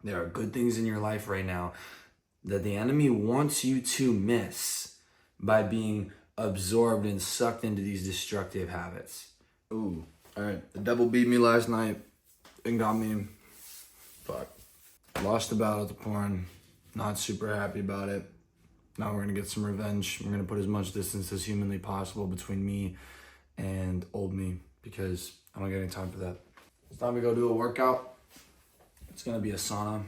There are good things in your life right now that the enemy wants you to miss by being absorbed and sucked into these destructive habits. Ooh, all right. The devil beat me last night and got me. Fuck. Lost the battle to porn. Not super happy about it. Now we're gonna get some revenge. We're gonna put as much distance as humanly possible between me and old me because I don't get any time for that. It's time to go do a workout. It's gonna be a sauna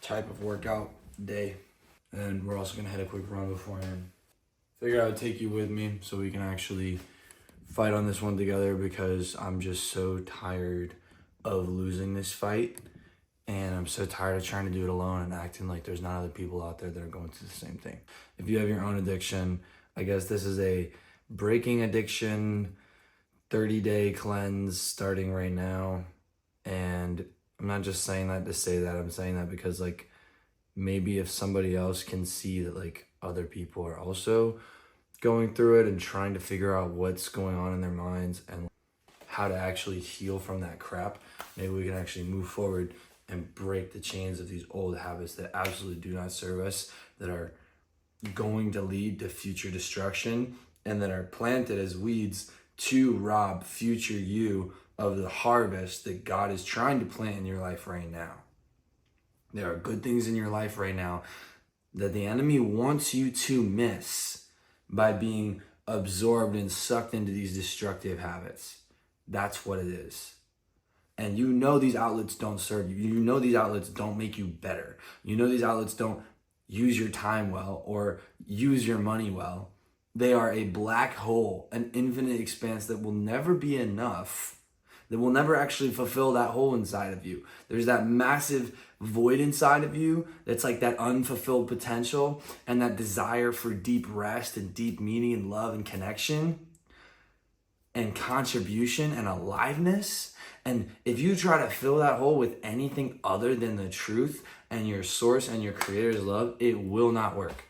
type of workout day. And we're also gonna hit a quick run beforehand. Figured I would take you with me so we can actually fight on this one together because I'm just so tired of losing this fight. And I'm so tired of trying to do it alone and acting like there's not other people out there that are going through the same thing. If you have your own addiction, I guess this is a breaking addiction 30-day cleanse starting right now. And I'm not just saying that to say that. I'm saying that because like maybe if somebody else can see that like other people are also going through it and trying to figure out what's going on in their minds and how to actually heal from that crap, maybe we can actually move forward and break the chains of these old habits that absolutely do not serve us, that are going to lead to future destruction and that are planted as weeds to rob future you of the harvest that God is trying to plant in your life right now. There are good things in your life right now that the enemy wants you to miss by being absorbed and sucked into these destructive habits. That's what it is. And you know these outlets don't serve you. You know these outlets don't make you better. You know these outlets don't use your time well or use your money well. They are a black hole, an infinite expanse that will never be enough, that will never actually fulfill that hole inside of you. There's that massive void inside of you that's like that unfulfilled potential and that desire for deep rest and deep meaning and love and connection and contribution and aliveness. And if you try to fill that hole with anything other than the truth and your source and your creator's love, it will not work.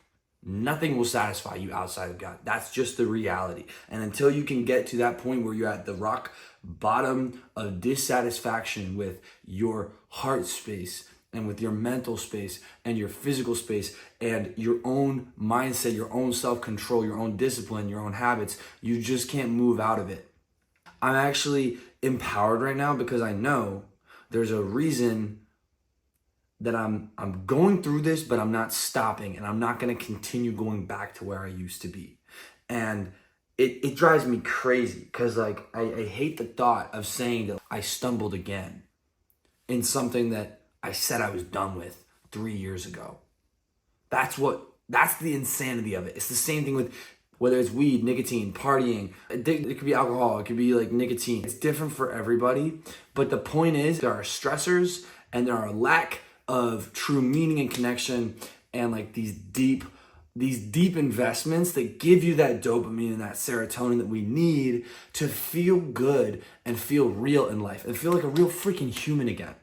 Nothing will satisfy you outside of God. That's just the reality. And until you can get to that point where you're at the rock bottom of dissatisfaction with your heart space and with your mental space and your physical space and your own mindset, your own self-control, your own discipline, your own habits, you just can't move out of it. I'm actually empowered right now because I know there's a reason that I'm going through this, but I'm not stopping and I'm not going to continue going back to where I used to be. And it drives me crazy because like I hate the thought of saying that I stumbled again in something that I said I was done with 3 years ago. That's the insanity of it. It's the same thing with whether it's weed, nicotine, partying. It could be alcohol, it could be like nicotine. It's different for everybody. But the point is there are stressors and there are a lack of true meaning and connection and like these deep investments that give you that dopamine and that serotonin that we need to feel good and feel real in life and feel like a real freaking human again.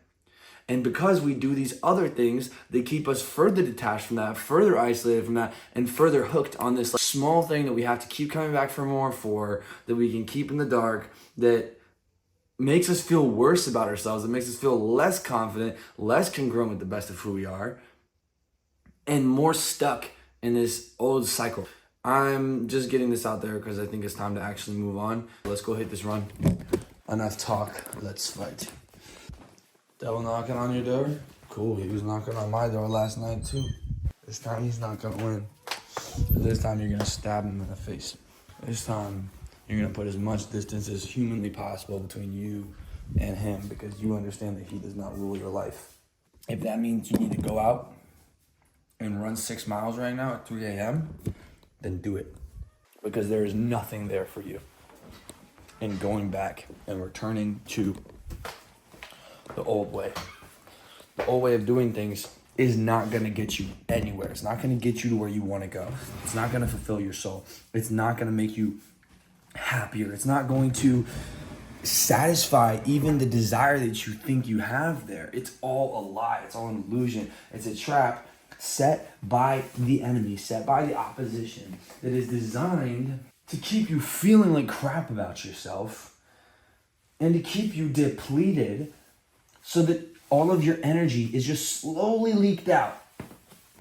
And because we do these other things, they keep us further detached from that, further isolated from that, and further hooked on this like, small thing that we have to keep coming back for more for, that we can keep in the dark, that makes us feel worse about ourselves, that makes us feel less confident, less congruent with the best of who we are, and more stuck in this old cycle. I'm just getting this out there because I think it's time to actually move on. Let's go hit this run. Enough talk, let's fight. Devil knocking on your door? Cool, he was knocking on my door last night too. This time he's not gonna win. This time you're gonna stab him in the face. This time you're gonna put as much distance as humanly possible between you and him because you understand that he does not rule your life. If that means you need to go out and run 6 miles right now at 3 a.m., then do it. Because there is nothing there for you in going back and returning to the old way. The old way of doing things is not going to get you anywhere. It's not going to get you to where you want to go. It's not going to fulfill your soul. It's not going to make you happier. It's not going to satisfy even the desire that you think you have there. It's all a lie. It's all an illusion. It's a trap set by the enemy, set by the opposition that is designed to keep you feeling like crap about yourself and to keep you depleted so that all of your energy is just slowly leaked out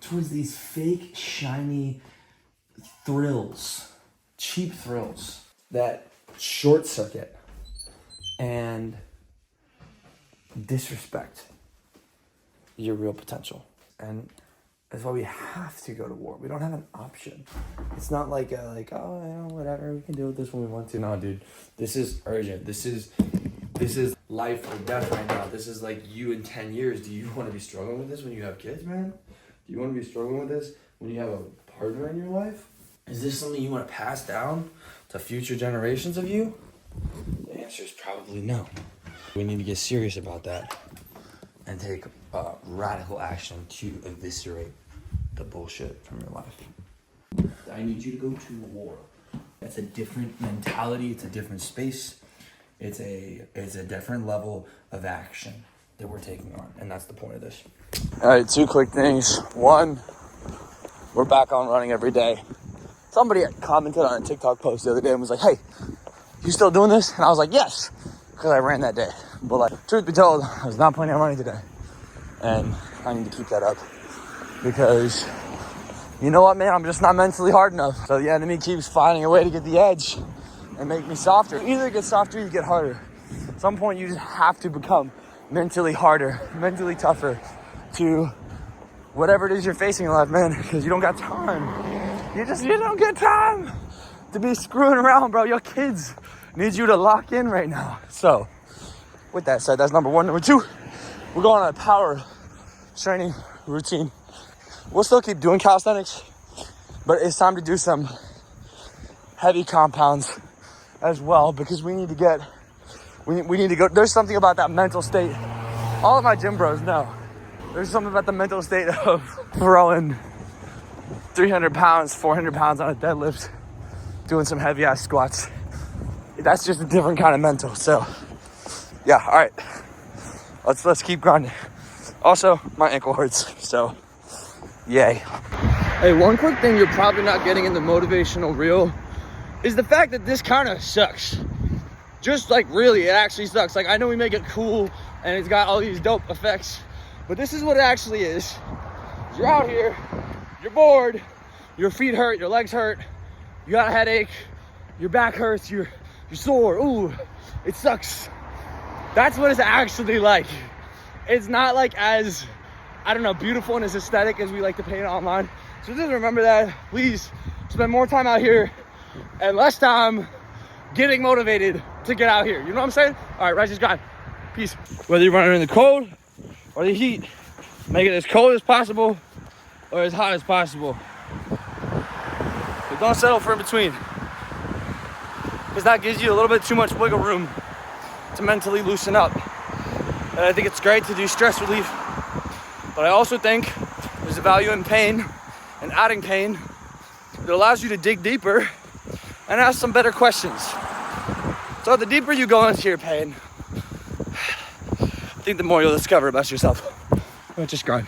towards these fake, shiny thrills, cheap thrills that short circuit and disrespect your real potential. And that's why we have to go to war. We don't have an option. It's not like whatever, we can deal with this when we want to. No, dude, this is urgent. This is life or death right now. This is like you in 10 years. Do you want to be struggling with this when you have kids, man? Do you want to be struggling with this when you have a partner in your life? Is this something you want to pass down to future generations of you? The answer is probably no. We need to get serious about that and take radical action to eviscerate the bullshit from your life. I need you to go to war. That's a different mentality. It's a different space. It's a different level of action that we're taking on, and that's the point of this. All right, 2 quick things. 1, we're back on running every day. Somebody commented on a TikTok post the other day and was like, "Hey, you still doing this?" And I was like, "Yes," because I ran that day. But like, truth be told, I was not planning on running today, and I need to keep that up because you know what, man? I'm just not mentally hard enough. So the enemy keeps finding a way to get the edge and make me softer. You either get softer or you get harder. At some point, you just have to become mentally harder, mentally tougher to whatever it is you're facing in life, man, because you don't got time. You don't get time to be screwing around, bro. Your kids need you to lock in right now. So, with that said, that's number 1. Number 2, we're going on a power training routine. We'll still keep doing calisthenics, but it's time to do some heavy compounds as well because we need to go. There's something about that mental state. All of my gym bros know. There's something about the mental state of throwing 300 pounds, 400 pounds on a deadlift, doing some heavy ass squats. That's just a different kind of mental. So yeah, all right, let's keep grinding. Also, my ankle hurts, so yay. Hey, one quick thing you're probably not getting in the motivational reel is the fact that this kind of sucks. Just like really, it actually sucks. Like I know we make it cool and it's got all these dope effects, but this is what it actually is. You're out here, you're bored, your feet hurt, your legs hurt, you got a headache, your back hurts, you're sore, ooh, it sucks. That's what it's actually like. It's not like as, I don't know, beautiful and as aesthetic as we like to paint it online. So just remember that. Please spend more time out here and less time getting motivated to get out here. You know what I'm saying? All right, Righteous God, peace. Whether you're running in the cold or the heat, make it as cold as possible or as hot as possible. But don't settle for in between, because that gives you a little bit too much wiggle room to mentally loosen up. And I think it's great to do stress relief, but I also think there's a value in pain and adding pain that allows you to dig deeper and ask some better questions. So the deeper you go into your pain, I think the more you'll discover about yourself. Just grind.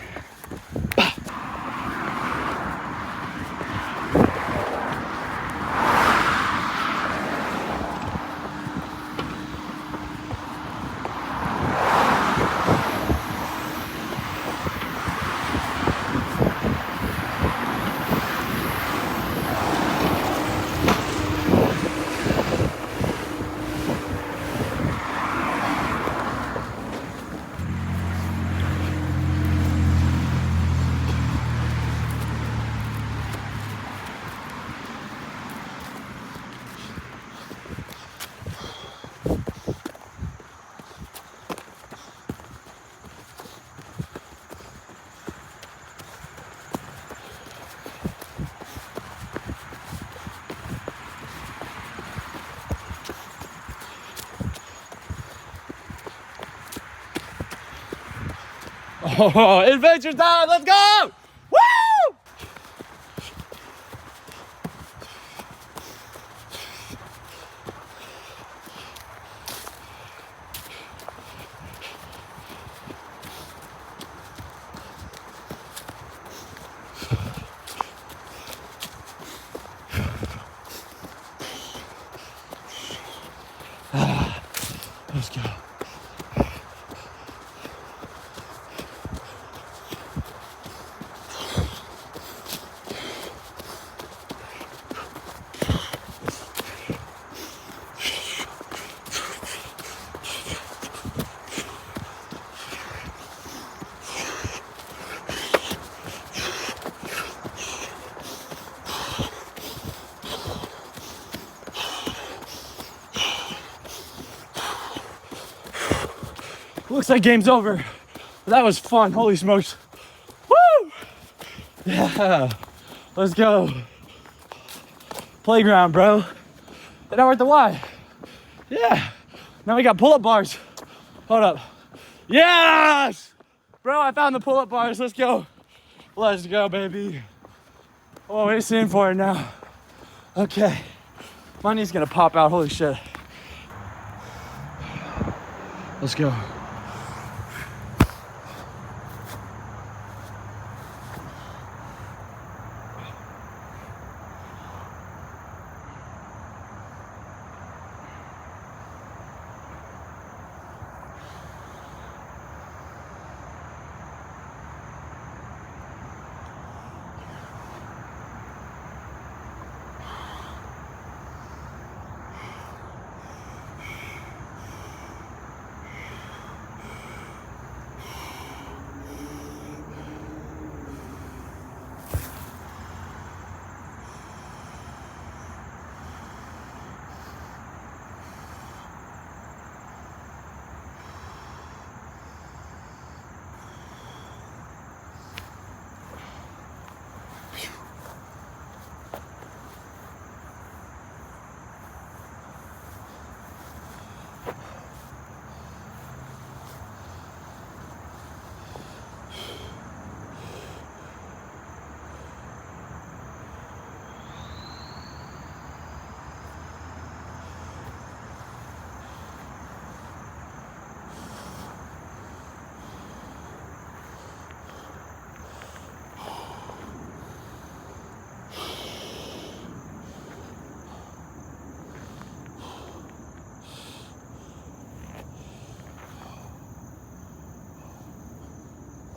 Oh, adventure time, let's go! Woo! Let's go. Looks like game's over. That was fun. Holy smokes. Woo! Yeah. Let's go. Playground, bro. And now we're at the Y. Yeah. Now we got pull-up bars. Hold up. Yes! Bro, I found the pull-up bars. Let's go. Let's go, baby. Oh, we're sitting for it now. Okay. My knee's gonna pop out. Holy shit. Let's go.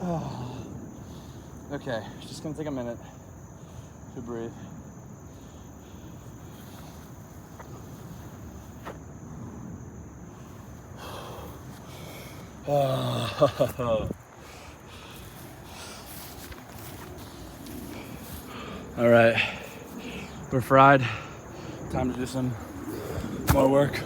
Oh. Okay, just gonna take a minute to breathe. Oh. All right, we're fried. Time to do some more work.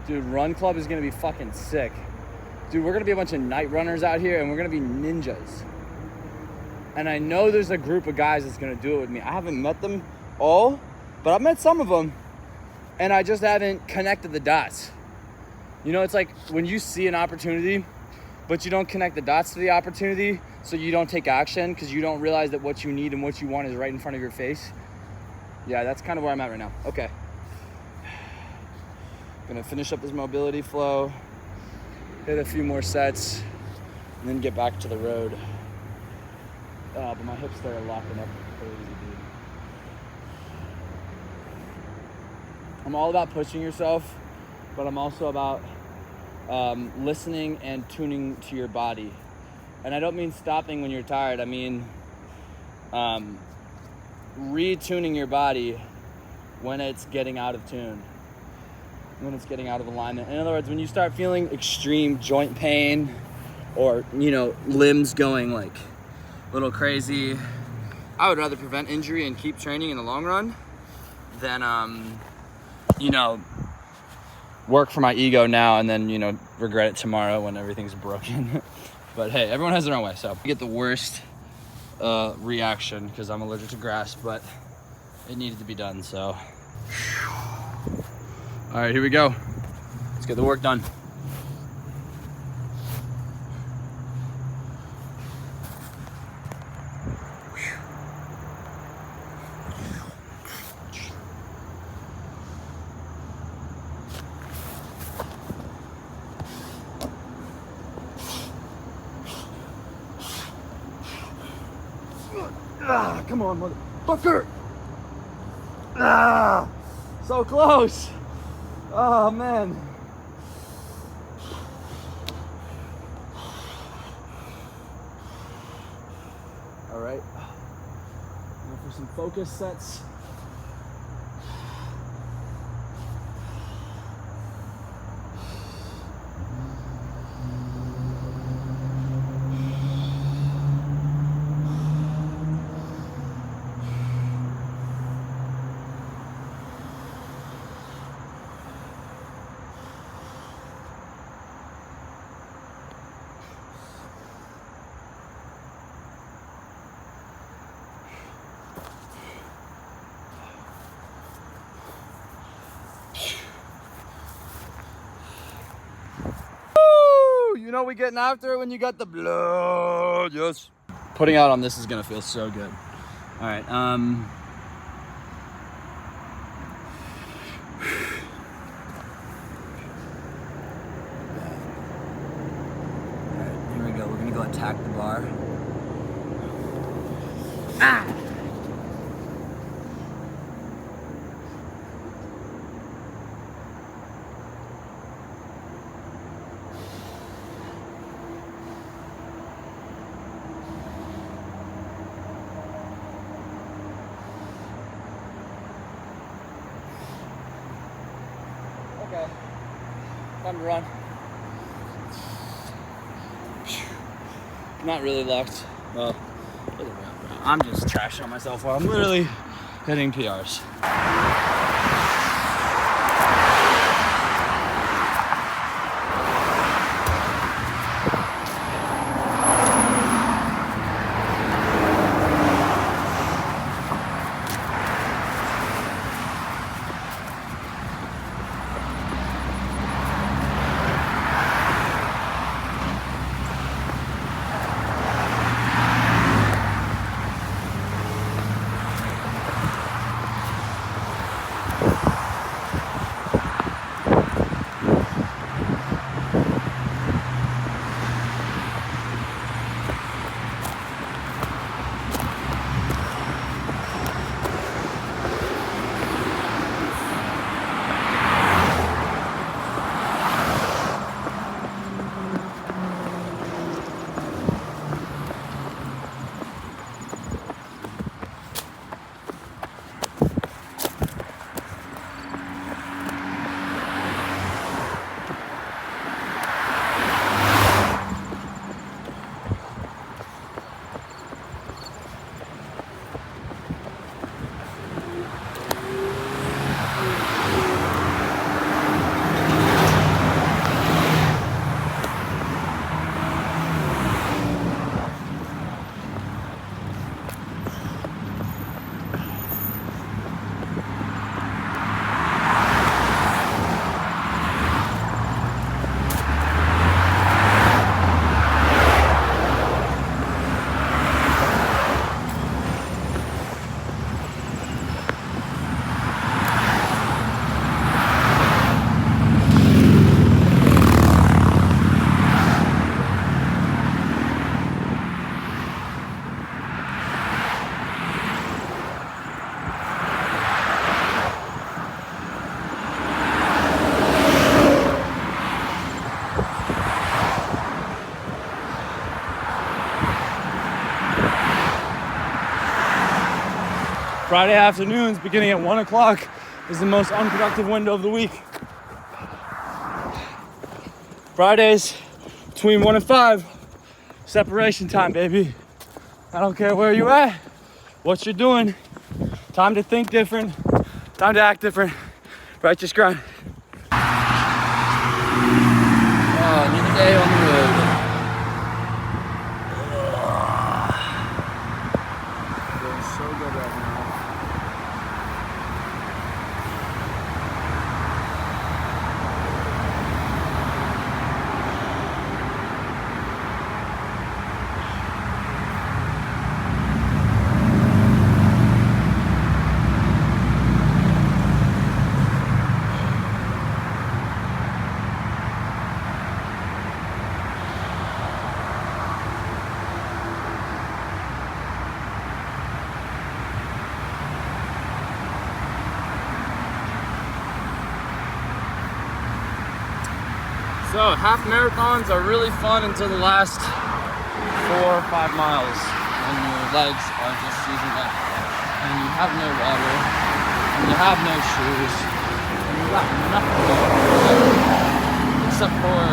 Dude, Run Club is gonna be fucking sick. Dude, we're gonna be a bunch of night runners out here and we're gonna be ninjas. And I know there's a group of guys that's gonna do it with me. I haven't met them all, but I've met some of them and I just haven't connected the dots. You know, it's like when you see an opportunity, but you don't connect the dots to the opportunity, so you don't take action because you don't realize that what you need and what you want is right in front of your face. Yeah, that's kind of where I'm at right now. Okay. Gonna finish up this mobility flow, hit a few more sets, and then get back to the road. But my hips started locking up crazy, dude. I'm all about pushing yourself, but I'm also about listening and tuning to your body. And I don't mean stopping when you're tired. I mean retuning your body when it's getting out of tune, when it's getting out of alignment. In other words, when you start feeling extreme joint pain or, you know, limbs going like a little crazy, I would rather prevent injury and keep training in the long run than, you know, work for my ego now and then, you know, regret it tomorrow when everything's broken. But hey, everyone has their own way. So I get the worst reaction because I'm allergic to grass, but it needed to be done. So, all right, here we go. Let's get the work done. Ah, come on, motherfucker! Ah, so close! Oh, man. All right, now for some focus sets. You know we getting after it when you got the blood, yes. Putting out on this is gonna feel so good. All right, here we go. We're gonna go attack the bar. Ah! Okay, time to run. Not really locked. Well, I'm just trashing on myself while I'm literally hitting PRs. Friday afternoons beginning at 1 o'clock is the most unproductive window of the week. Fridays between 1 and 5, separation time, baby. I don't care where you're at, what you're doing. Time to think different, time to act different. Righteous grind. Another day on the road. Feeling so good right now. So half marathons are really fun until the last 4 or 5 miles when your legs are just seizing up and you have no water and you have no shoes and you got nothing going for you except for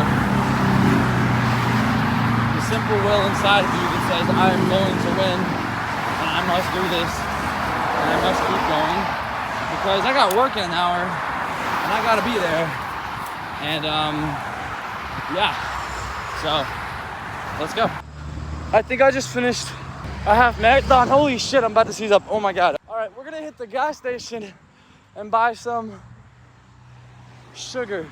the simple will inside of you that says I am going to win and I must do this and I must keep going because I got work in an hour and I gotta be there. And yeah, so let's go. I think I just finished a half marathon. Holy shit, I'm about to seize up. Oh my God. All right, we're gonna hit the gas station and buy some sugar.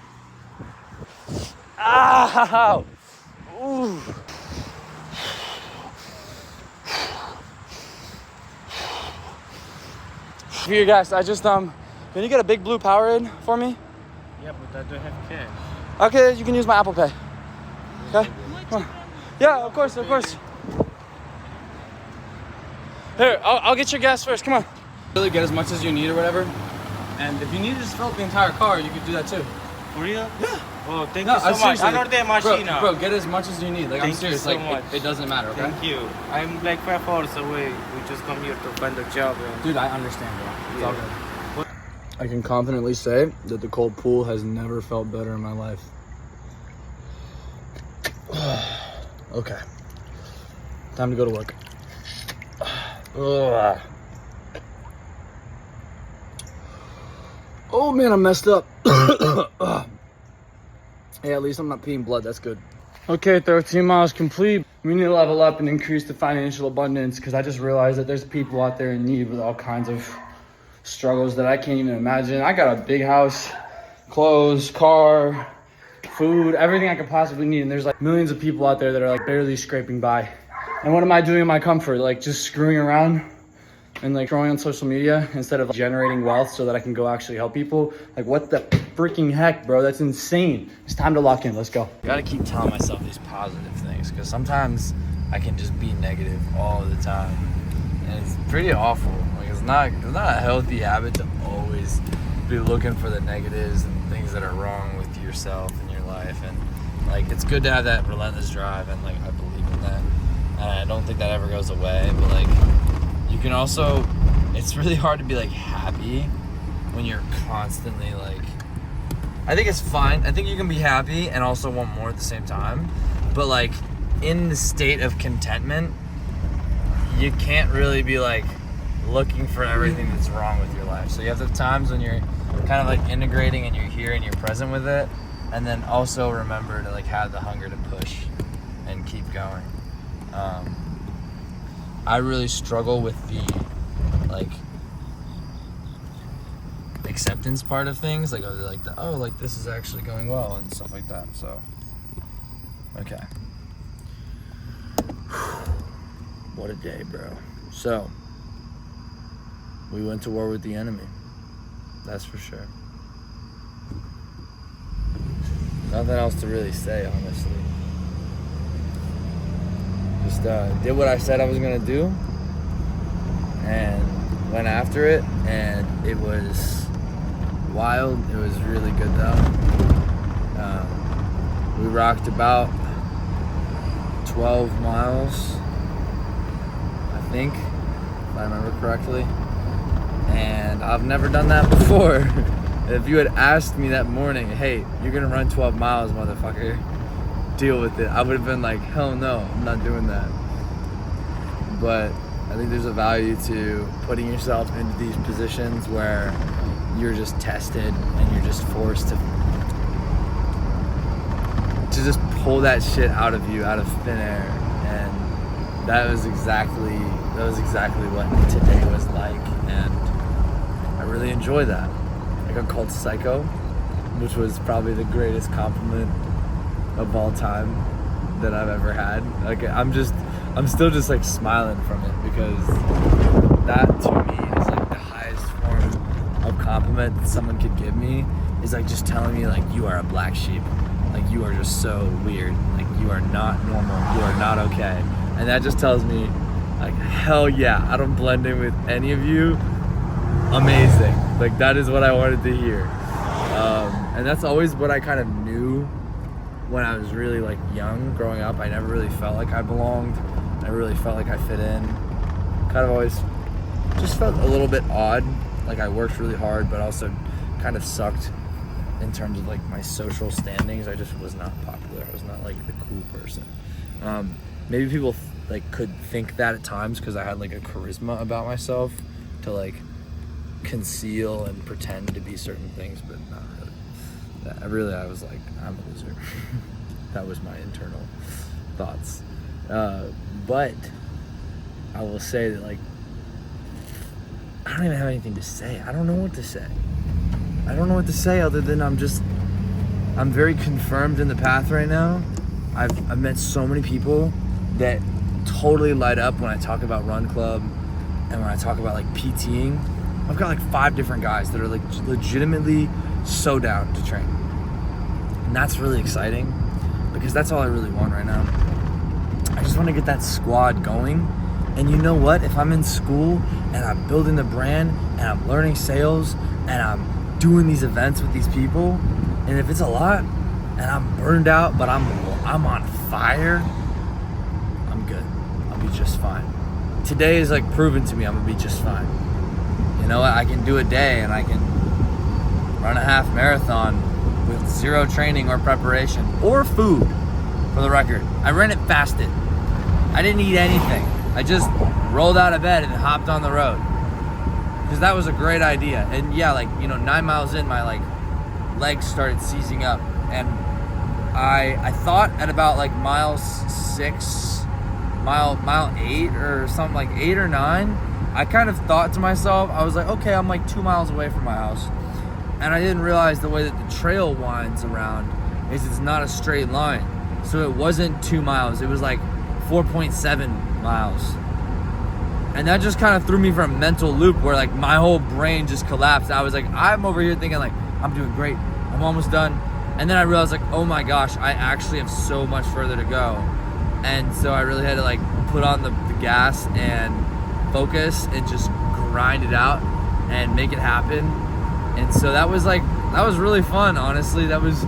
Ow! Ooh. Here, guys, I just, can you get a big blue Powerade for me? Yeah, but I don't have cash. Okay, you can use my Apple Pay. Okay? Come on. Yeah, of course, of course. Here, I'll get your gas first. Come on. Really get as much as you need or whatever. And if you need to just fill up the entire car, you could do that too. For real? Yeah. Oh, thank you so much. I know the machine. Bro, get as much as you need. Like, Thank I'm serious. you so like, much. it doesn't matter, okay? Thank you. I'm like 5 hours away. We just come here to find a job. And Dude, I understand, bro. It's all Yeah. good. I can confidently say that the cold pool has never felt better in my life. Okay. Time to go to work. Ugh. Oh man, I messed up. Hey, at least I'm not peeing blood. That's good. Okay, 13 miles complete. We need to level up and increase the financial abundance because I just realized that there's people out there in need with all kinds of struggles that I can't even imagine. I got a big house, clothes, car, food, everything I could possibly need. And there's like millions of people out there that are like barely scraping by. And what am I doing in my comfort? Like just screwing around and like throwing on social media instead of generating wealth so that I can go actually help people. Like what the freaking heck, bro? That's insane. It's time to lock in. Let's go. I gotta keep telling myself these positive things because sometimes I can just be negative all the time. And it's pretty awful. Like it's not a healthy habit to always be looking for the negatives and things that are wrong with yourself and your life. And like it's good to have that relentless drive, and like I believe in that. And I don't think that ever goes away. But like you can also, it's really hard to be like happy when you're constantly like, I think it's fine. I think you can be happy and also want more at the same time. But like in the state of contentment, you can't really be like looking for everything that's wrong with your life. So you have the times when you're kind of like integrating and you're here and you're present with it, and then also remember to like have the hunger to push and keep going. I really struggle with the like acceptance part of things, like this is actually going well and stuff like that. So okay. What a day, bro. So, we went to war with the enemy. That's for sure. Nothing else to really say, honestly. Just did what I said I was gonna do and went after it, and it was wild. It was really good though. We rocked about 12 miles, I think, if I remember correctly. And I've never done that before. If you had asked me that morning, hey, you're gonna run 12 miles, motherfucker, deal with it, I would have been like, hell no, I'm not doing that. But I think there's a value to putting yourself into these positions where you're just tested and you're just forced to just pull that shit out of you, out of thin air. And that was exactly what today was like, and I really enjoy that. I got called psycho, which was probably the greatest compliment of all time that I've ever had. Like I'm still just like smiling from it, because that to me is like the highest form of compliment that someone could give me, is like just telling me like, you are a black sheep, like you are just so weird, like you are not normal, you are not okay. And that just tells me like, hell yeah, I don't blend in with any of you. Amazing. Like that is what I wanted to hear. And that's always what I kind of knew when I was really like young, growing up. I never really felt like I belonged. I never really felt like I fit in. Kind of always just felt a little bit odd. Like I worked really hard, but also kind of sucked in terms of like my social standings. I just was not popular. I was not like the cool person. Maybe people like could think that at times, because I had like a charisma about myself to like conceal and pretend to be certain things, but not really. I was like, I'm a loser. That was my internal thoughts. But I will say that like, I don't even have anything to say. I don't know what to say. I don't know what to say other than I'm very confirmed in the path right now. I've met so many people that totally light up when I talk about Run Club and when I talk about like PTing. I've got like 5 different guys that are like legitimately so down to train. And that's really exciting, because that's all I really want right now. I just want to get that squad going. And you know what? If I'm in school and I'm building the brand and I'm learning sales and I'm doing these events with these people, and if it's a lot and I'm burned out but I'm on fire, I'm good. I'll be just fine. Today is like proven to me I'm gonna be just fine. You know what? I can do a day and I can run a half marathon with 0 training or preparation or food, for the record. I ran it fasted. I didn't eat anything. I just rolled out of bed and hopped on the road, because that was a great idea. And yeah, like, you know, 9 miles in, my like legs started seizing up, and I thought at about like mile 8 or something, like 8 or 9, I kind of thought to myself, I was like, okay, I'm like 2 miles away from my house. And I didn't realize the way that the trail winds around is it's not a straight line. So it wasn't 2 miles, it was like 4.7 miles. And that just kind of threw me for a mental loop where like my whole brain just collapsed. I was like, I'm over here thinking like, I'm doing great, I'm almost done. And then I realized like, oh my gosh, I actually have so much further to go. And so I really had to like put on the gas and focus and just grind it out and make it happen. And so that was really fun, honestly. It was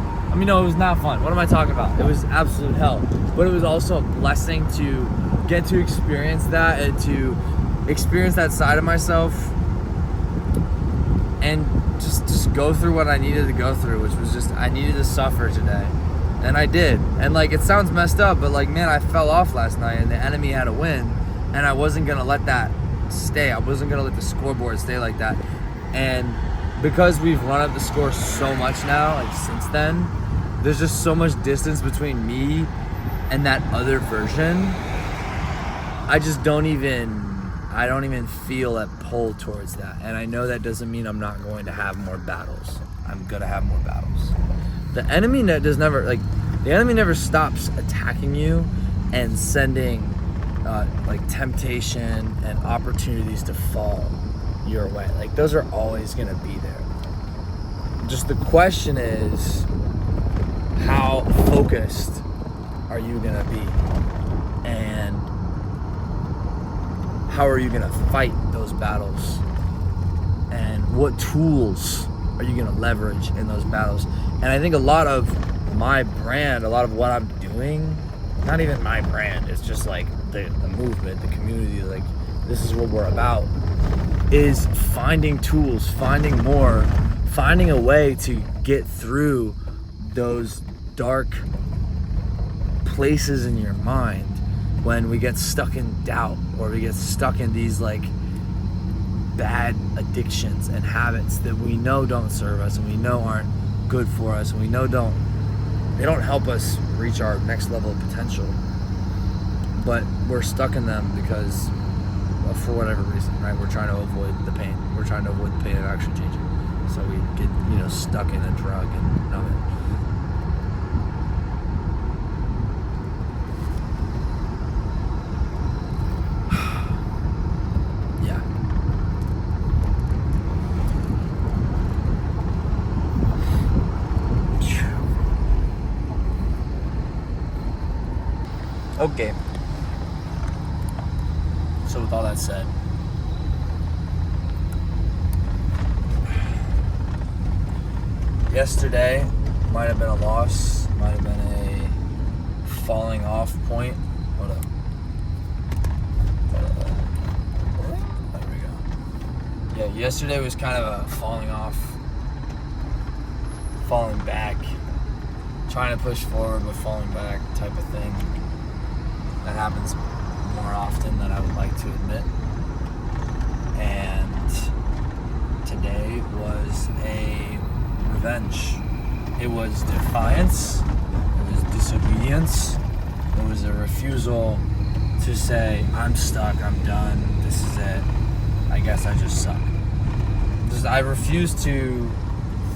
not fun. What am I talking about? It was absolute hell. But it was also a blessing to get to experience that and to experience that side of myself and just go through what I needed to go through, which was just, I needed to suffer today. And I did. And like, it sounds messed up, but like, man, I fell off last night and the enemy had a win, and I wasn't gonna let that stay. I wasn't gonna let the scoreboard stay like that. And because we've run up the score so much now, like since then, there's just so much distance between me and that other version. I don't even feel that pull towards that. And I know that doesn't mean I'm not going to have more battles. I'm gonna have more battles. The enemy never stops attacking you and sending like temptation and opportunities to fall your way. Like those are always gonna be there. Just the question is, how focused are you gonna be? And how are you gonna fight those battles? And what tools are you gonna leverage in those battles? And I think a lot of my brand, a lot of what I'm doing, not even my brand, it's just like the movement, the community, like this is what we're about, is finding tools, finding more, finding a way to get through those dark places in your mind when we get stuck in doubt or we get stuck in these like bad addictions and habits that we know don't serve us and we know aren't good for us and we know they don't help us reach our next level of potential, but we're stuck in them because for whatever reason, right? We're trying to avoid the pain. We're trying to avoid the pain of actually changing. So we get, stuck in a drug and numb it. Yeah. Okay. So with all that said, yesterday might have been a loss, might have been a falling off point. Hold up. There we go. Yeah, yesterday was kind of a falling off, falling back, trying to push forward but falling back type of thing. That happens more often than I would like to admit. And today was a revenge. It was defiance. It was disobedience. It was a refusal to say, I'm stuck, I'm done, this is it. I guess I just suck. I refuse to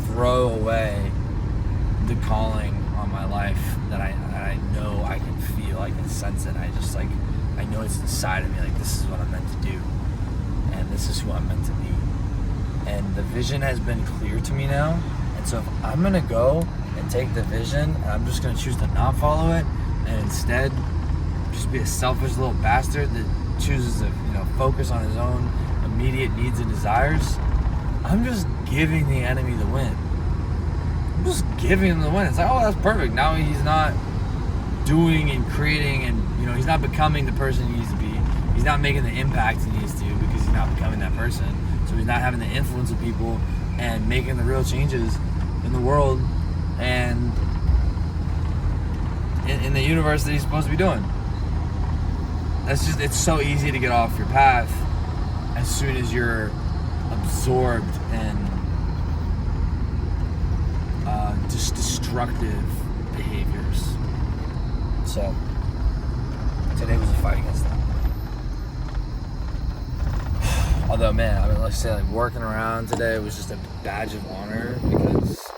throw away the calling on my life that I know I can feel, I can sense it. I know it's inside of me, like this is what I'm meant to do. And this is who I'm meant to be. And the vision has been clear to me now. And so if I'm gonna go and take the vision and I'm just gonna choose to not follow it and instead just be a selfish little bastard that chooses to, focus on his own immediate needs and desires, I'm just giving the enemy the win. I'm just giving him the win. It's like, oh, that's perfect. Now he's not doing and creating and, he's not becoming the person he needs to be. He's not making the impact he needs to because he's not becoming that person. So he's not having the influence of people and making the real changes in the world and in the universe that he's supposed to be doing. It's so easy to get off your path as soon as you're absorbed in just destructive behaviors. So today was a fight against that. Although, man, let's say working around today was just a badge of honor because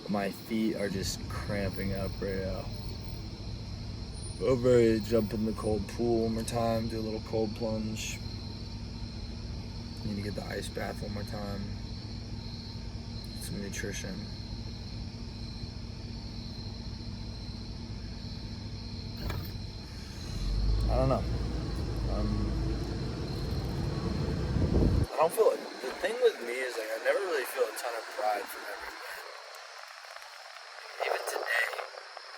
my feet are just cramping up right now. I'm ready to jump in the cold pool one more time, do a little cold plunge. Need to get the ice bath one more time. Get some nutrition. I don't know. I don't feel it. The thing with me is I never really feel a ton of pride from every win. Even today,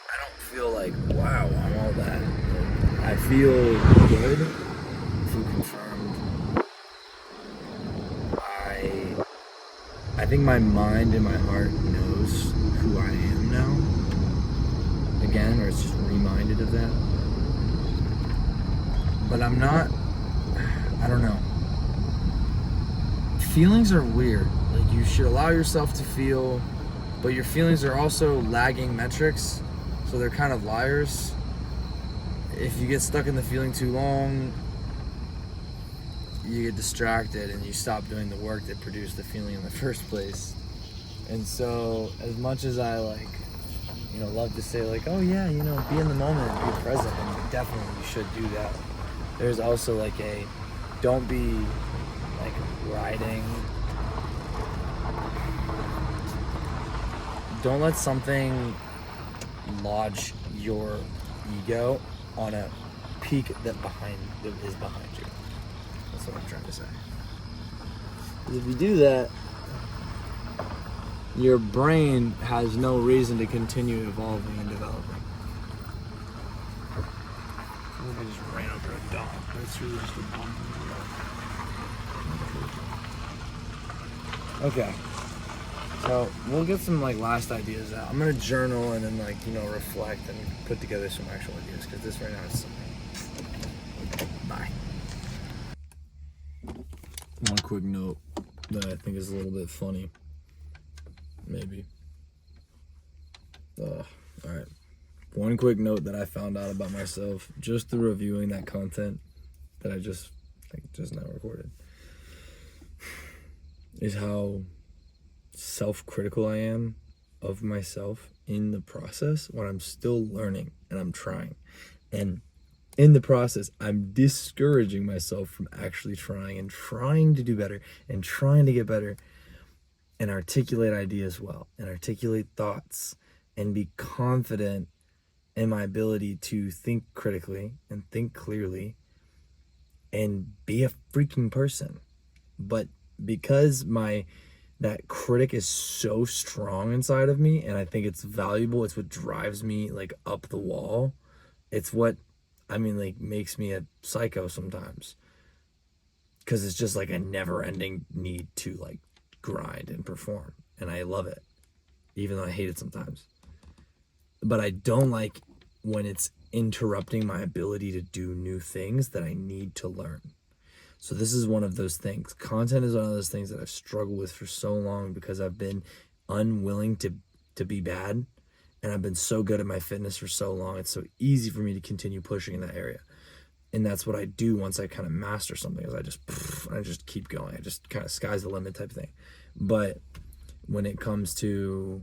I don't feel like, wow, I'm all that. I feel good. I feel confirmed. I think my mind and my heart knows who I am now. Again, or it's just reminded of that. But I'm not, I don't know. Feelings are weird. Like, you should allow yourself to feel, but your feelings are also lagging metrics, so they're kind of liars. If you get stuck in the feeling too long, you get distracted and you stop doing the work that produced the feeling in the first place. And so, as much as I love to say oh yeah, be in the moment, be present, and definitely you should do that. There's also don't be riding. Don't let something lodge your ego on a peak that is behind you. That's what I'm trying to say. If you do that, your brain has no reason to continue evolving and developing. I just ran over a dog. That's really just a bum. Okay. So we'll get some like last ideas out. I'm gonna journal and then like, you know, reflect and put together some actual ideas because this right now is something. Bye. One quick note that I think is a little bit funny. Maybe. Alright. One quick note that I found out about myself just through reviewing that content that I just now recorded is how self-critical I am of myself in the process when I'm still learning and I'm trying. And in the process, I'm discouraging myself from actually trying and trying to do better and trying to get better and articulate ideas well and articulate thoughts and be confident in my ability to think critically and think clearly and be a freaking person. But because that critic is so strong inside of me, and I think it's valuable, it's what drives me like up the wall. It's what, like makes me a psycho sometimes. Cause it's just like a never ending need to like grind and perform. And I love it, even though I hate it sometimes. But I don't like when it's interrupting my ability to do new things that I need to learn. So this is one of those things. Content is one of those things that I've struggled with for so long because I've been unwilling to be bad. And I've been so good at my fitness for so long. It's so easy for me to continue pushing in that area. And that's what I do once I kind of master something, is I just keep going. I just kind of sky's the limit type thing. But when it comes to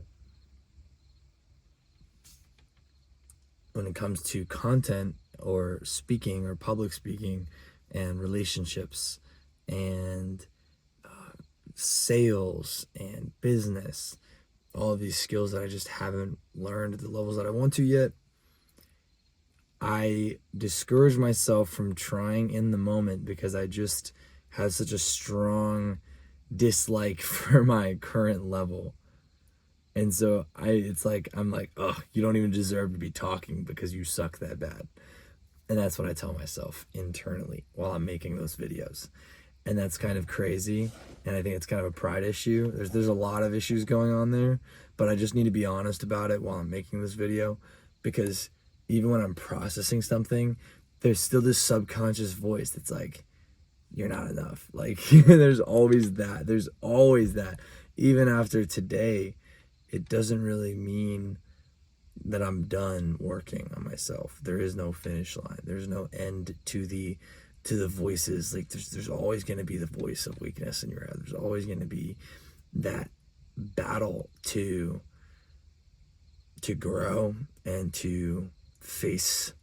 content or speaking or public speaking and relationships and sales and business, all of these skills that I just haven't learned at the levels that I want to yet, I discourage myself from trying in the moment because I just have such a strong dislike for my current level. And so I'm like, oh, you don't even deserve to be talking because you suck that bad. And that's what I tell myself internally while I'm making those videos. And that's kind of crazy. And I think it's kind of a pride issue. There's a lot of issues going on there, but I just need to be honest about it while I'm making this video, because even when I'm processing something, there's still this subconscious voice that's like, you're not enough. Like, there's always that. Even after today, it doesn't really mean that I'm done working on myself. There is no finish line. There's no end to the voices. Like there's always going to be the voice of weakness in your head. There's always going to be that battle to grow and to face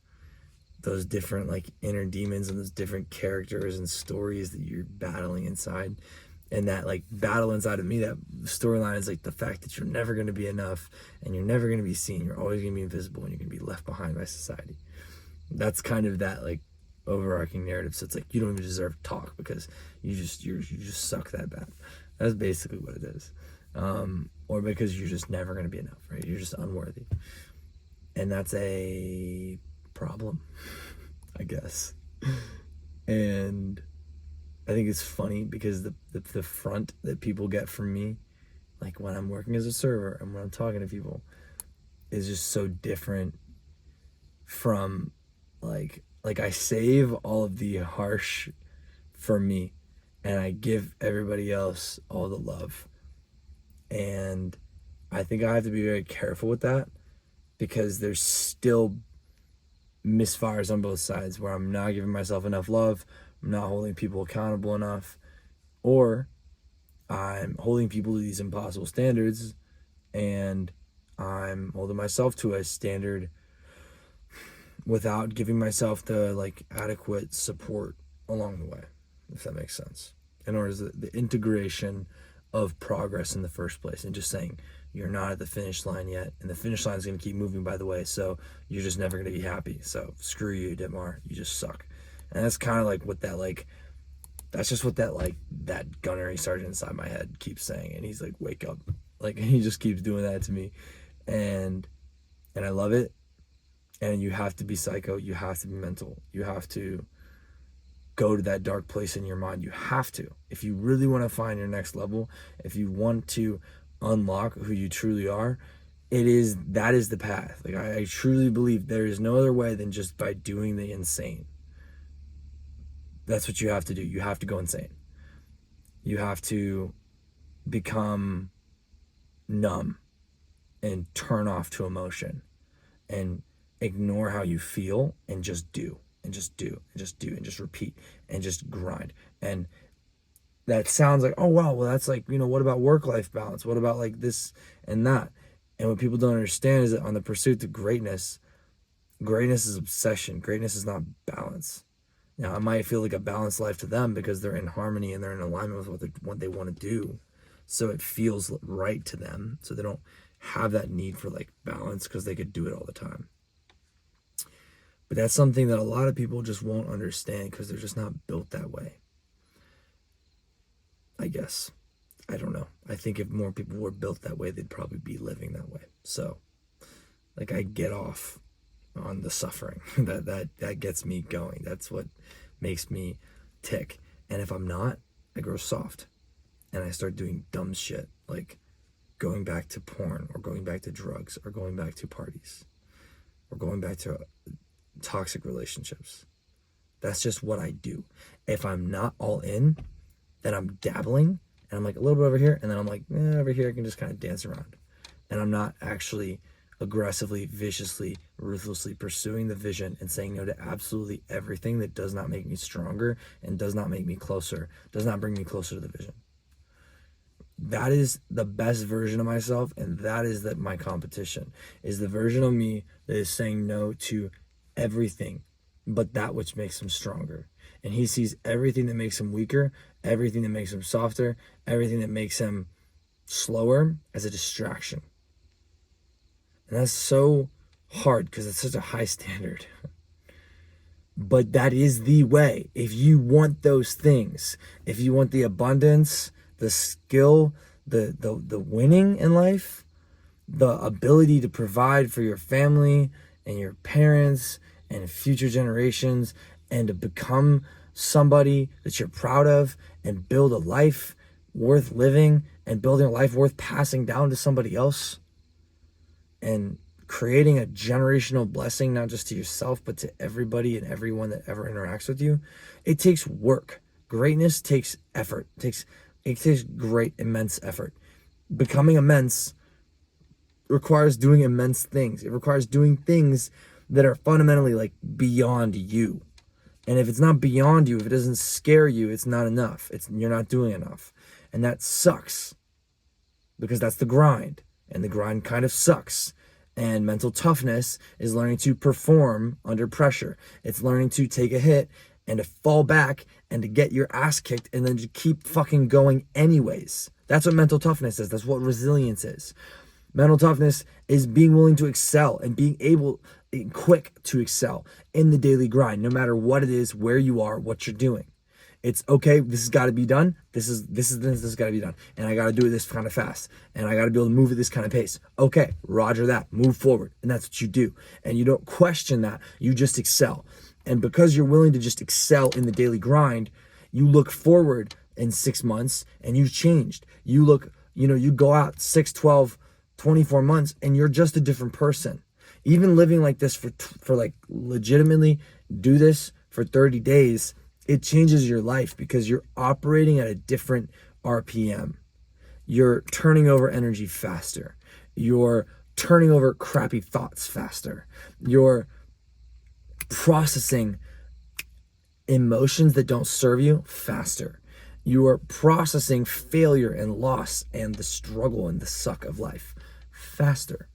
those different like inner demons and those different characters and stories that you're battling inside. And that like battle inside of me, that storyline is like the fact that you're never going to be enough and you're never going to be seen. You're always going to be invisible and you're going to be left behind by society. That's kind of that like overarching narrative. So it's like, you don't even deserve to talk because you just suck that bad. That's basically what it is. Or because you're just never going to be enough, right? You're just unworthy. And that's a problem, I guess. And I think it's funny because the front that people get from me, like when I'm working as a server and when I'm talking to people, is just so different from like I save all of the harsh for me and I give everybody else all the love. And I think I have to be very careful with that because there's still misfires on both sides where I'm not giving myself enough love, I'm not holding people accountable enough, or I'm holding people to these impossible standards and I'm holding myself to a standard without giving myself the like adequate support along the way, if that makes sense. In order to the integration of progress in the first place and just saying you're not at the finish line yet and the finish line is going to keep moving, by the way, so you're just never going to be happy, so screw you, Dittmar, you just suck. And that's kind of like what that like that's just what that like that gunnery sergeant inside my head keeps saying, and he's like, wake up, like he just keeps doing that to me, and I love it. And you have to be psycho. You have to be mental. You have to go to that dark place in your mind. You have to. If you really want to find your next level, if you want to unlock who you truly are, that is the path. Like I truly believe there is no other way than just by doing the insane. That's what you have to do. You have to go insane. You have to become numb and turn off to emotion and ignore how you feel and just do and just do and just do and just repeat and just grind. And that sounds like, oh wow, well that's like, what about work-life balance? What about like this and that? And what people don't understand is that on the pursuit to greatness is obsession. Greatness is not balance. Now, it might feel like a balanced life to them because they're in harmony and they're in alignment with what they want to do. So it feels right to them. So they don't have that need for like balance because they could do it all the time. But that's something that a lot of people just won't understand because they're just not built that way. I guess. I don't know. I think if more people were built that way, they'd probably be living that way. So, like, I get off on the suffering. that gets me going. That's what makes me tick. And if I'm not, I grow soft. And I start doing dumb shit, like going back to porn or going back to drugs or going back to parties or going back to toxic relationships. That's just what I do. If I'm not all in, then I'm dabbling and I'm like a little bit over here, and then I'm like, over here I can just kind of dance around. And I'm not actually aggressively, viciously, ruthlessly pursuing the vision and saying no to absolutely everything that does not make me stronger and does not make me closer, does not bring me closer to the vision. That is the best version of myself, and that is that my competition is the version of me that is saying no to everything but that which makes him stronger. And he sees everything that makes him weaker, everything that makes him softer, everything that makes him slower as a distraction. And that's so hard because it's such a high standard. But that is the way. If you want those things, if you want the abundance, the skill, the winning in life, the ability to provide for your family and your parents and future generations, and to become somebody that you're proud of and build a life worth living and building a life worth passing down to somebody else and creating a generational blessing, not just to yourself, but to everybody and everyone that ever interacts with you, it takes work. Greatness takes effort. It takes great, immense effort. Becoming immense requires doing immense things. It requires doing things that are fundamentally like beyond you. And if it's not beyond you, if it doesn't scare you, it's not enough. You're not doing enough. And that sucks because that's the grind. And the grind kind of sucks. And mental toughness is learning to perform under pressure. It's learning to take a hit and to fall back and to get your ass kicked and then to keep fucking going anyways. That's what mental toughness is. That's what resilience is. Mental toughness is being willing to excel and being quick to excel in the daily grind, no matter what it is, where you are, what you're doing. It's okay, this has got to be done. This has got to be done. And I got to do it this kind of fast. And I got to be able to move at this kind of pace. Okay, roger that. Move forward. And that's what you do. And you don't question that. You just excel. And because you're willing to just excel in the daily grind, you look forward in 6 months and you've changed. You go out 6, 12, 24 months and you're just a different person. Even living like this for like legitimately do this for 30 days, it changes your life because you're operating at a different RPM. You're turning over energy faster. You're turning over crappy thoughts faster. You're processing emotions that don't serve you faster. You are processing failure and loss and the struggle and the suck of life faster.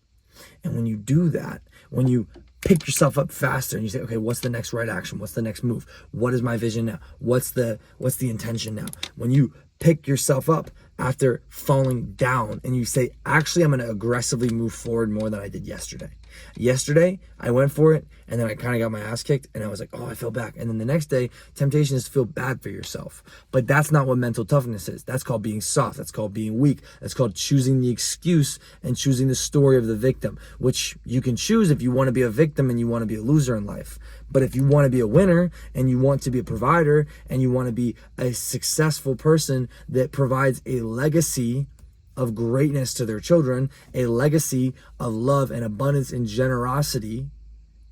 And when you do that, when you pick yourself up faster and you say, okay, what's the next right action? What's the next move? What is my vision now? What's the intention now? When you pick yourself up after falling down and you say, actually, I'm going to aggressively move forward more than I did yesterday. Yesterday, I went for it, and then I kind of got my ass kicked, and I was like, oh, I fell back. And then the next day, temptation is to feel bad for yourself. But that's not what mental toughness is. That's called being soft. That's called being weak. That's called choosing the excuse and choosing the story of the victim, which you can choose if you want to be a victim and you want to be a loser in life. But if you want to be a winner and you want to be a provider and you want to be a successful person that provides a legacy of greatness to their children, a legacy of love and abundance and generosity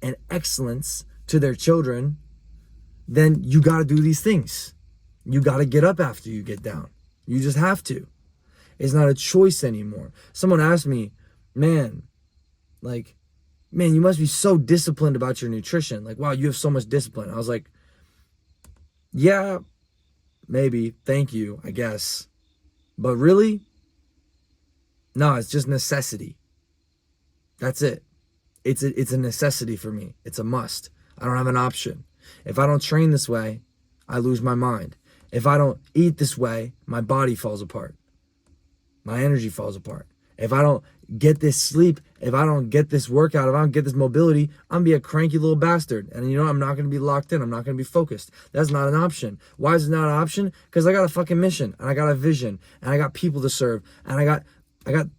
and excellence to their children, then you got to do these things. You got to get up after you get down. You just have to. It's not a choice anymore. Someone asked me, man, you must be so disciplined about your nutrition. Like, wow, you have so much discipline. I was like, yeah, maybe. Thank you, I guess. But really, no, it's just necessity. That's it. It's a necessity for me. It's a must. I don't have an option. If I don't train this way, I lose my mind. If I don't eat this way, my body falls apart. My energy falls apart. If I don't get this sleep, if I don't get this workout, if I don't get this mobility, I'm gonna be a cranky little bastard. And I'm not gonna be locked in. I'm not gonna be focused. That's not an option. Why is it not an option? Because I got a fucking mission, and I got a vision, and I got people to serve, and I got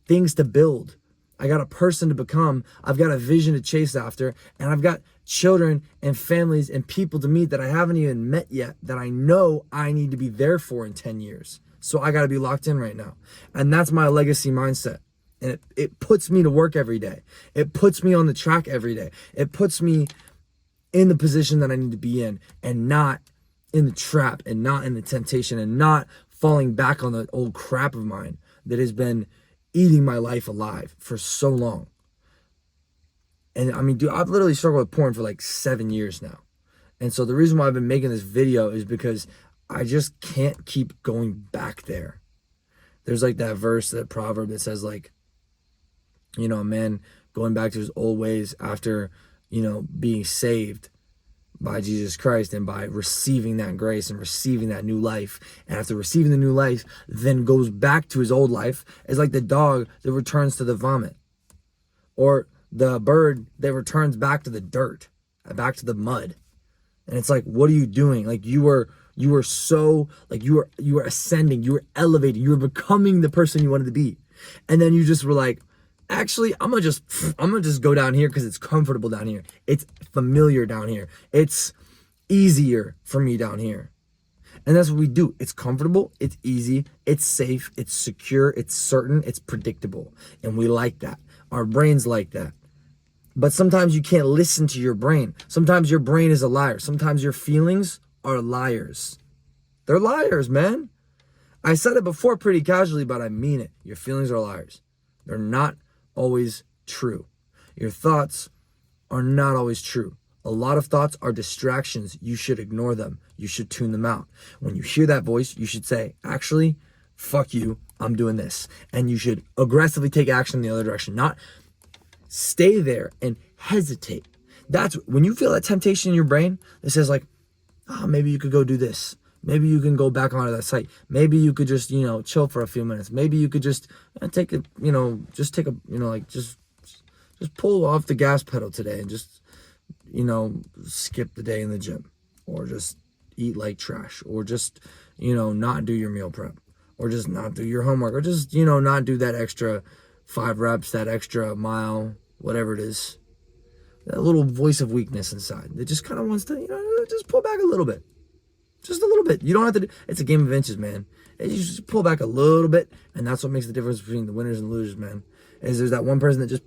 things to build. I got a person to become. I've got a vision to chase after, and I've got children and families and people to meet that I haven't even met yet that I know I need to be there for in 10 years. So I got to be locked in right now. And that's my legacy mindset. And it puts me to work every day. It puts me on the track every day. It puts me in the position that I need to be in, and not in the trap, and not in the temptation, and not falling back on the old crap of mine that has been eating my life alive for so long. And I mean, dude, I've literally struggled with porn for like 7 years now. And so the reason why I've been making this video is because I just can't keep going back there. There's like that verse, that proverb that says like, a man going back to his old ways after, being saved by Jesus Christ and by receiving that grace and receiving that new life. And after receiving the new life, then goes back to his old life. It's like the dog that returns to the vomit, or the bird that returns back to the dirt, back to the mud. And it's like, what are you doing? Like you were so, like you were ascending, you were elevating, you were becoming the person you wanted to be. And then you just were like, actually, I'm gonna just go down here because it's comfortable down here. It's familiar down here. It's easier for me down here. And that's what we do. It's comfortable, it's easy, it's safe, it's secure, it's certain, it's predictable. And we like that. Our brains like that. But sometimes you can't listen to your brain. Sometimes your brain is a liar. Sometimes your feelings are liars. They're liars, man. I said it before pretty casually, but I mean it. Your feelings are liars. They're not always true. Your thoughts are not always true. A lot of thoughts are distractions. You should ignore them. You should tune them out. When you hear that voice, you should say, actually, fuck you, I'm doing this. And you should aggressively take action in the other direction, not stay there and hesitate. That's when you feel that temptation in your brain that says like, oh, maybe you could go do this. Maybe you can go back onto that site. Maybe you could just, chill for a few minutes. Maybe you could just just pull off the gas pedal today and just, skip the day in the gym, or just eat like trash, or just, not do your meal prep, or just not do your homework, or just, not do that extra 5 reps, that extra mile, whatever it is. That little voice of weakness inside that just kind of wants to, just pull back a little bit. Just a little bit. You don't have to it's a game of inches, man. You just pull back a little bit, and that's what makes the difference between the winners and losers, man. Is there's that one person that just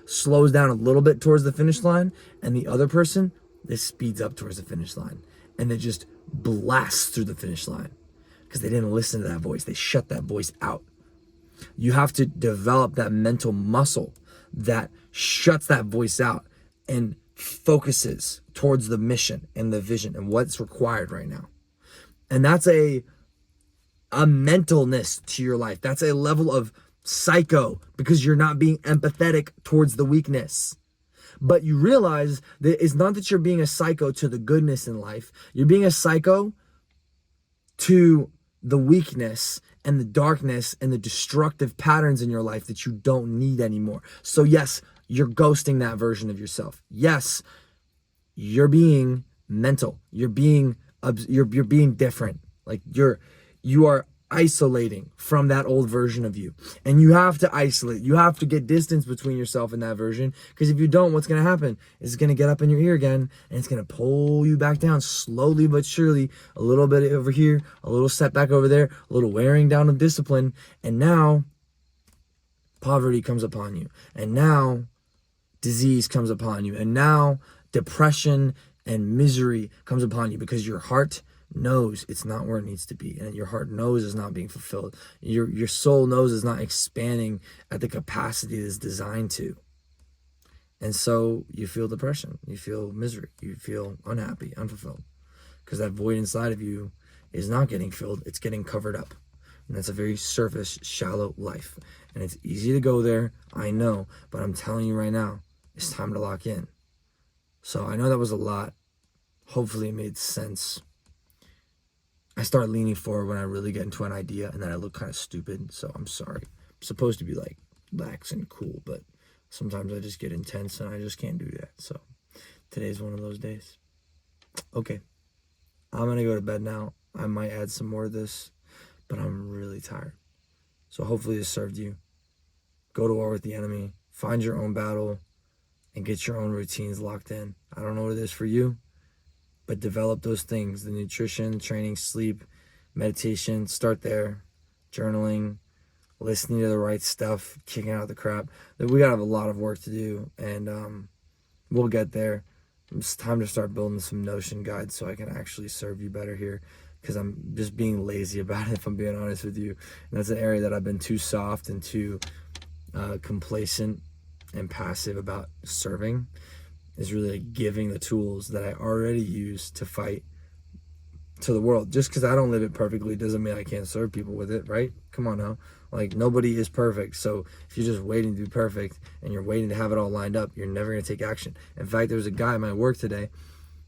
slows down a little bit towards the finish line, and the other person that speeds up towards the finish line, and they just blasts through the finish line because they didn't listen to that voice. They shut that voice out. You have to develop that mental muscle that shuts that voice out and focuses towards the mission and the vision and what's required right now. And that's a mentalness to your life. That's a level of psycho, because you're not being empathetic towards the weakness. But you realize that it's not that you're being a psycho to the goodness in life. You're being a psycho to the weakness and the darkness and the destructive patterns in your life that you don't need anymore. So yes, you're ghosting that version of yourself. Yes, you're being mental. You're being different. Like you are isolating from that old version of you. And you have to isolate. You have to get distance between yourself and that version. Because if you don't, what's going to happen is it's going to get up in your ear again, and it's going to pull you back down slowly but surely, a little bit over here, a little setback over there, a little wearing down of discipline. And now poverty comes upon you. And now disease comes upon you. And now depression and misery comes upon you, because your heart knows it's not where it needs to be, and your heart knows it's not being fulfilled. Your soul knows it's not expanding at the capacity it's designed to. And so you feel depression, you feel misery, you feel unhappy, unfulfilled, because that void inside of you is not getting filled, it's getting covered up. And that's a very surface, shallow life. And it's easy to go there, I know, but I'm telling you right now, it's time to lock in. So I know that was a lot. Hopefully it made sense. I start leaning forward when I really get into an idea, and then I look kind of stupid, so I'm sorry. I'm supposed to be like lax and cool, but sometimes I just get intense and I just can't do that. So today's one of those days. Okay, I'm gonna go to bed now. I might add some more of this, but I'm really tired. So hopefully this served you. Go to war with the enemy, find your own battle, and get your own routines locked in. I don't know what it is for you, but develop those things: the nutrition, training, sleep, meditation. Start there. Journaling, listening to the right stuff, kicking out the crap. We gotta have a lot of work to do, and we'll get there. It's time to start building some Notion guides so I can actually serve you better here, because I'm just being lazy about it, if I'm being honest with you. And that's an area that I've been too soft and too complacent and passive about serving. Is really like giving the tools that I already use to fight to the world. Just because I don't live it perfectly doesn't mean I can't serve people with it, right? Come on now. Like, nobody is perfect. So if you're just waiting to be perfect and you're waiting to have it all lined up, you're never going to take action. In fact, there was a guy at my work today,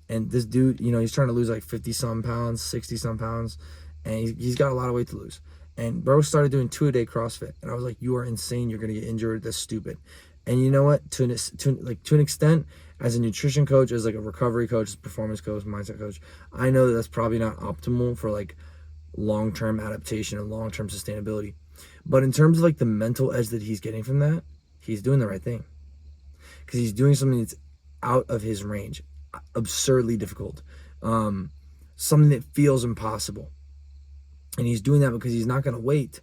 and this dude, you know, he's trying to lose like 50 some pounds, 60 some pounds, and he's got a lot of weight to lose. And bro started doing 2-a-day CrossFit, and I was like, you are insane. You're going to get injured. That's stupid. And you know what? To an extent, as a nutrition coach, as like a recovery coach, as a performance coach, mindset coach, I know that that's probably not optimal for like long-term adaptation and long-term sustainability. But in terms of like the mental edge that he's getting from that, he's doing the right thing, because he's doing something that's out of his range, absurdly difficult, something that feels impossible. And he's doing that because he's not going to wait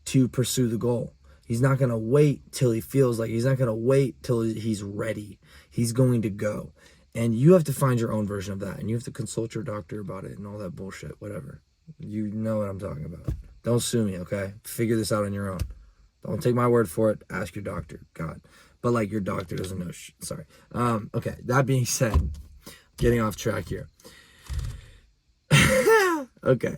to pursue the goal. He's not going to wait till he feels like, he's not going to wait till he's ready. He's going to go. And you have to find your own version of that. And you have to consult your doctor about it and all that bullshit, whatever. You know what I'm talking about. Don't sue me, okay? Figure this out on your own. Don't take my word for it. Ask your doctor. God. But like, your doctor doesn't know sorry. Okay, that being said, getting off track here. Okay.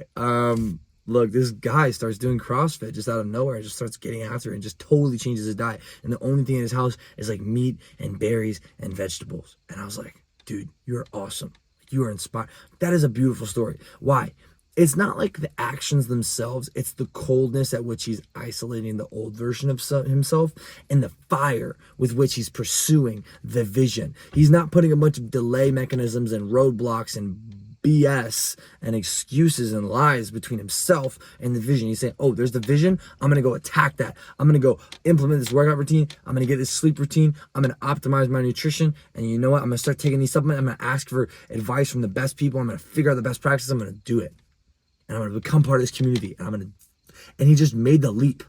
Look, this guy starts doing CrossFit just out of nowhere and just starts getting after it and just totally changes his diet. And the only thing in his house is like meat and berries and vegetables. And I was like, dude, you're awesome. You are inspired. That is a beautiful story. Why? It's not like the actions themselves. It's the coldness at which he's isolating the old version of himself and the fire with which he's pursuing the vision. He's not putting a bunch of delay mechanisms and roadblocks and BS and excuses and lies between himself and the vision. He's saying, oh, there's the vision. I'm going to go attack that. I'm going to go implement this workout routine. I'm going to get this sleep routine. I'm going to optimize my nutrition. And you know what? I'm going to start taking these supplements. I'm going to ask for advice from the best people. I'm going to figure out the best practices. I'm going to do it. And I'm going to become part of this community. And he just made the leap.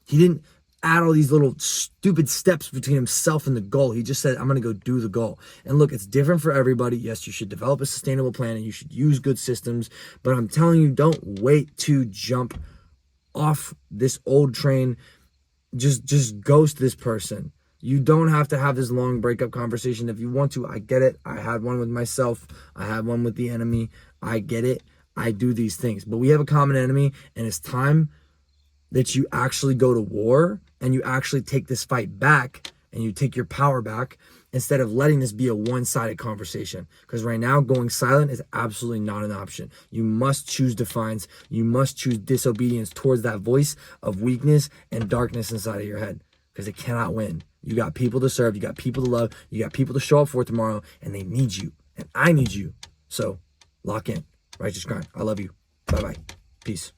He didn't add all these little stupid steps between himself and the goal. He just said, I'm going to go do the goal. And look, it's different for everybody. Yes, you should develop a sustainable plan and you should use good systems. But I'm telling you, don't wait to jump off this old train. Just ghost this person. You don't have to have this long breakup conversation. If you want to, I get it. I had one with myself. I had one with the enemy. I get it. I do these things. But we have a common enemy, and it's time that you actually go to war and you actually take this fight back and you take your power back instead of letting this be a one-sided conversation. Because right now, going silent is absolutely not an option. You must choose defiance. You must choose disobedience towards that voice of weakness and darkness inside of your head. because they cannot win. You got people to serve. You got people to love. You got people to show up for tomorrow, and they need you. And I need you. So lock in. Righteous Grind. I love you. Bye-bye. Peace.